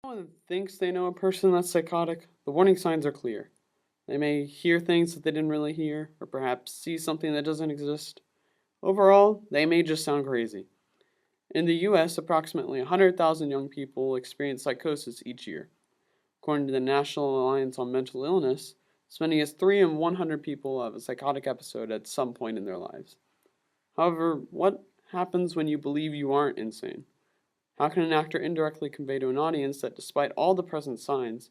No one thinks they know a person that's psychotic. The warning signs are clear. They may hear things that they didn't really hear, or perhaps see something that doesn't exist. Overall, they may just sound crazy. In the US, approximately 100,000 young people experience psychosis each year. According to the National Alliance on Mental Illness, as many as 3 in 100 people have a psychotic episode at some point in their lives. However, what happens when you believe you aren't insane? How can an actor indirectly convey to an audience that despite all the present signs,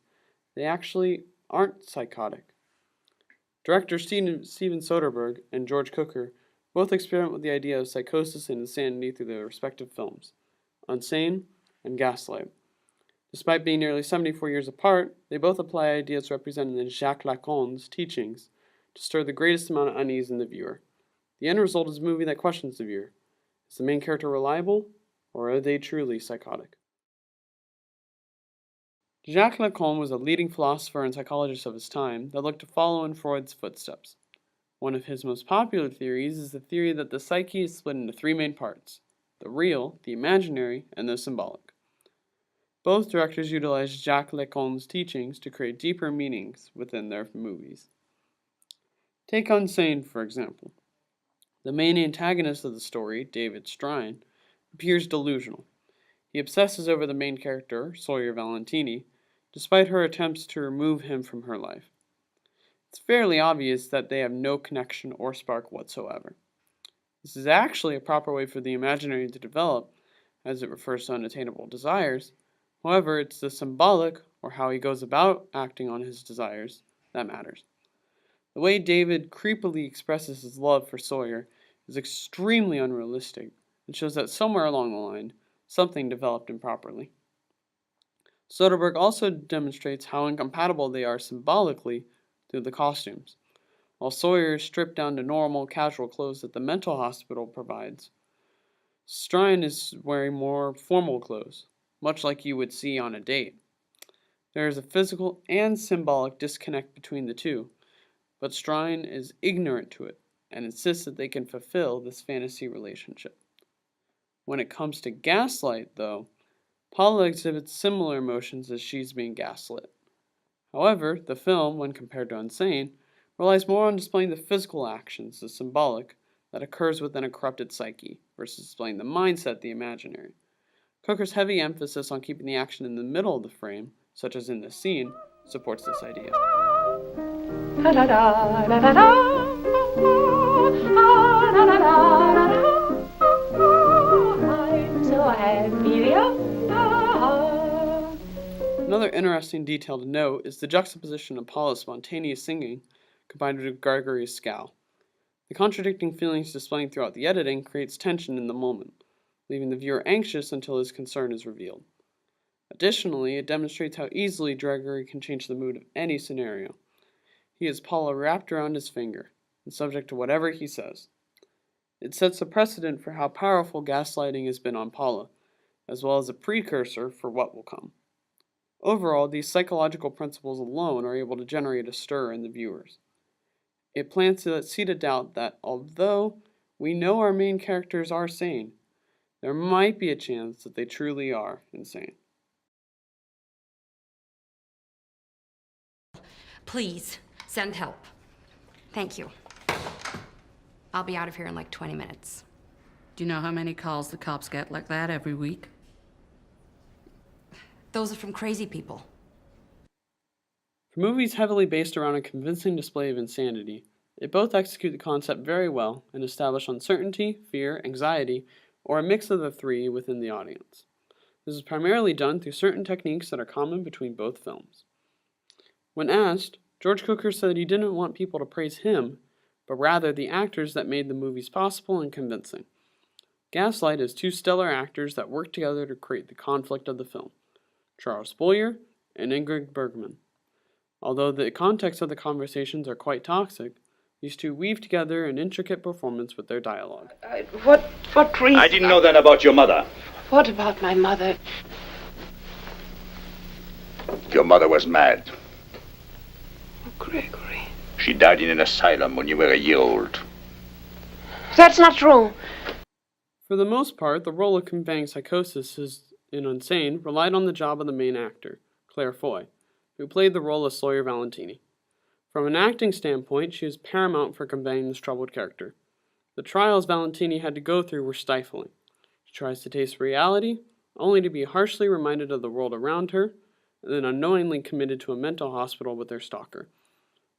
they actually aren't psychotic? Directors Steven Soderbergh and George Cukor both experiment with the idea of psychosis and insanity through their respective films, Unsane and Gaslight. Despite being nearly 74 years apart, they both apply ideas represented in Jacques Lacan's teachings to stir the greatest amount of unease in the viewer. The end result is a movie that questions the viewer. Is the main character reliable, or are they truly psychotic? Jacques Lacan was a leading philosopher and psychologist of his time that looked to follow in Freud's footsteps. One of his most popular theories is the theory that the psyche is split into 3 main parts: the real, the imaginary, and the symbolic. Both directors utilized Jacques Lacan's teachings to create deeper meanings within their movies. Take Unsane, for example. The main antagonist of the story, David Strine, appears delusional. He obsesses over the main character, Sawyer Valentini, despite her attempts to remove him from her life. It's fairly obvious that they have no connection or spark whatsoever. This is actually a proper way for the imaginary to develop, as it refers to unattainable desires. However, it's the symbolic, or how he goes about acting on his desires, that matters. The way David creepily expresses his love for Sawyer is extremely unrealistic and shows that somewhere along the line, something developed improperly. Soderbergh also demonstrates how incompatible they are symbolically through the costumes. While Sawyer is stripped down to normal, casual clothes that the mental hospital provides, Strine is wearing more formal clothes, much like you would see on a date. There is a physical and symbolic disconnect between the two, but Strine is ignorant to it and insists that they can fulfill this fantasy relationship. When it comes to Gaslight, though, Paula exhibits similar emotions as she's being gaslit. However, the film, when compared to Unsane, relies more on displaying the physical actions, the symbolic, that occurs within a corrupted psyche, versus displaying the mindset, the imaginary. Cooker's heavy emphasis on keeping the action in the middle of the frame, such as in this scene, supports this idea. I'm so happy. Another interesting detail to note is the juxtaposition of Paula's spontaneous singing combined with Gregory's scowl. The contradicting feelings displaying throughout the editing creates tension in the moment, leaving the viewer anxious until his concern is revealed. Additionally, it demonstrates how easily Gregory can change the mood of any scenario. He has Paula wrapped around his finger and subject to whatever he says. It sets a precedent for how powerful gaslighting has been on Paula, as well as a precursor for what will come. Overall, these psychological principles alone are able to generate a stir in the viewers. It plants that seed of doubt that although we know our main characters are sane, there might be a chance that they truly are insane. Please, send help. Thank you. I'll be out of here in like 20 minutes. Do you know how many calls the cops get like that every week? Those are from crazy people. For movies heavily based around a convincing display of insanity, they both execute the concept very well and establish uncertainty, fear, anxiety, or a mix of the three within the audience. This is primarily done through certain techniques that are common between both films. When asked, George Cukor said he didn't want people to praise him, but rather the actors that made the movies possible and convincing. Gaslight is 2 stellar actors that work together to create the conflict of the film, Charles Boyer and Ingrid Bergman. Although the context of the conversations are quite toxic, these two weave together an intricate performance with their dialogue. What reason? I didn't know that about your mother. What about my mother? Your mother was mad. Oh, Gregory. She died in an asylum when you were a year old. That's not true. For the most part, the role of conveying psychosis is and Unsane relied on the job of the main actor, Claire Foy, who played the role of Sawyer Valentini. From an acting standpoint, she was paramount for conveying this troubled character. The trials Valentini had to go through were stifling. She tries to taste reality, only to be harshly reminded of the world around her, and then unknowingly committed to a mental hospital with her stalker.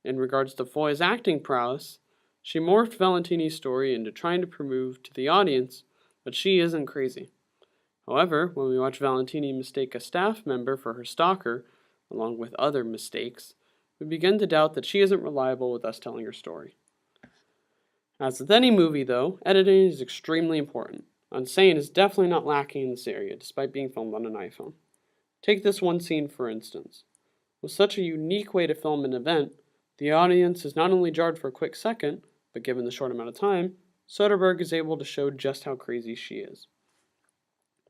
In regards to Foy's acting prowess, she morphed Valentini's story into trying to prove to the audience that she isn't crazy. However, when we watch Valentini mistake a staff member for her stalker, along with other mistakes, we begin to doubt that she isn't reliable with us telling her story. As with any movie, though, editing is extremely important. Unsane is definitely not lacking in this area, despite being filmed on an iPhone. Take this one scene for instance. With such a unique way to film an event, the audience is not only jarred for a quick second, but given the short amount of time, Soderbergh is able to show just how crazy she is.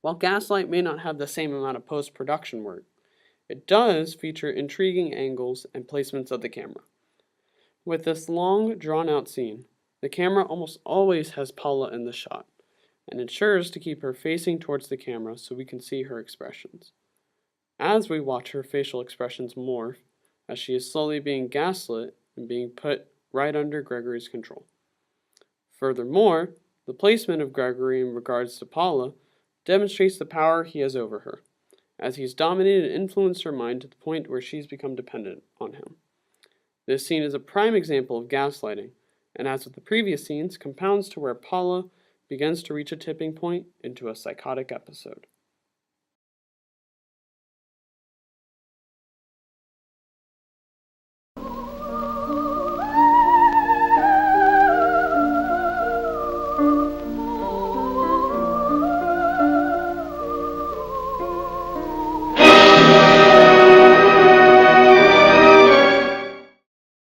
While Gaslight may not have the same amount of post-production work, it does feature intriguing angles and placements of the camera. With this long, drawn-out scene, the camera almost always has Paula in the shot, and ensures to keep her facing towards the camera so we can see her expressions. As we watch her facial expressions morph, as she is slowly being gaslit and being put right under Gregory's control. Furthermore, the placement of Gregory in regards to Paula demonstrates the power he has over her, as he's dominated and influenced her mind to the point where she's become dependent on him. This scene is a prime example of gaslighting, and as with the previous scenes, compounds to where Paula begins to reach a tipping point into a psychotic episode.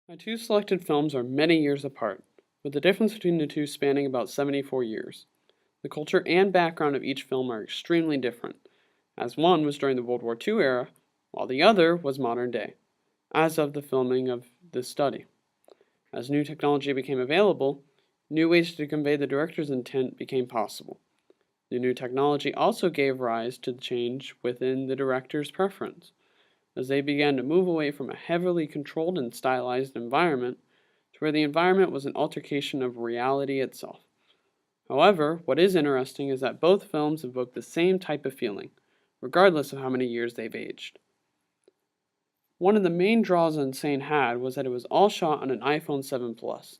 My two selected films are many years apart, with the difference between the two spanning about 74 years. The culture and background of each film are extremely different, as one was during the World War II era, while the other was modern day, as of the filming of this study. As new technology became available, new ways to convey the director's intent became possible. The new technology also gave rise to the change within the director's preference, as they began to move away from a heavily controlled and stylized environment to where the environment was an altercation of reality itself. However, what is interesting is that both films evoke the same type of feeling, regardless of how many years they've aged. One of the main draws Unsane had was that it was all shot on an iPhone 7 Plus.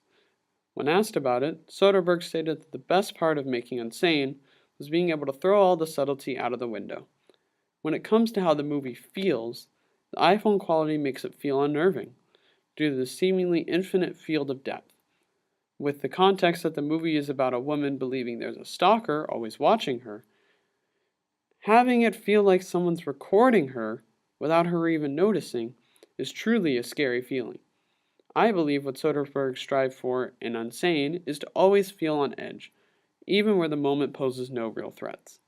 When asked about it, Soderbergh stated that the best part of making Unsane was being able to throw all the subtlety out of the window. When it comes to how the movie feels, the iPhone quality makes it feel unnerving, due to the seemingly infinite field of depth. With the context that the movie is about a woman believing there's a stalker always watching her, having it feel like someone's recording her without her even noticing is truly a scary feeling. I believe what Soderbergh strived for in Unsane is to always feel on edge, even where the moment poses no real threats.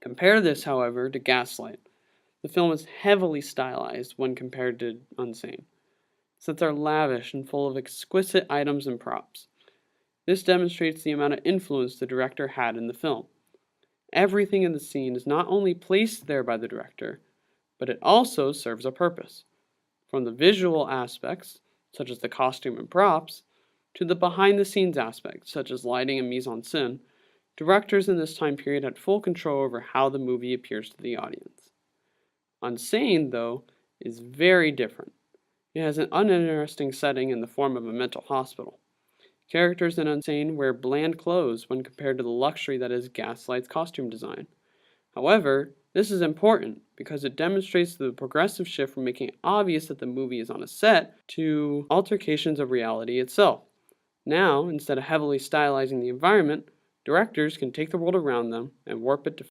Compare this, however, to Gaslight. The film is heavily stylized when compared to Unsane, since they're lavish and full of exquisite items and props. This demonstrates the amount of influence the director had in the film. Everything in the scene is not only placed there by the director, but it also serves a purpose. From the visual aspects, such as the costume and props, to the behind-the-scenes aspects, such as lighting and mise-en-scène, directors in this time period had full control over how the movie appears to the audience. Unsane, though, is very different. It has an uninteresting setting in the form of a mental hospital. Characters in Unsane wear bland clothes when compared to the luxury that is Gaslight's costume design. However, this is important because it demonstrates the progressive shift from making it obvious that the movie is on a set to altercations of reality itself. Now, instead of heavily stylizing the environment, directors can take the world around them and warp it to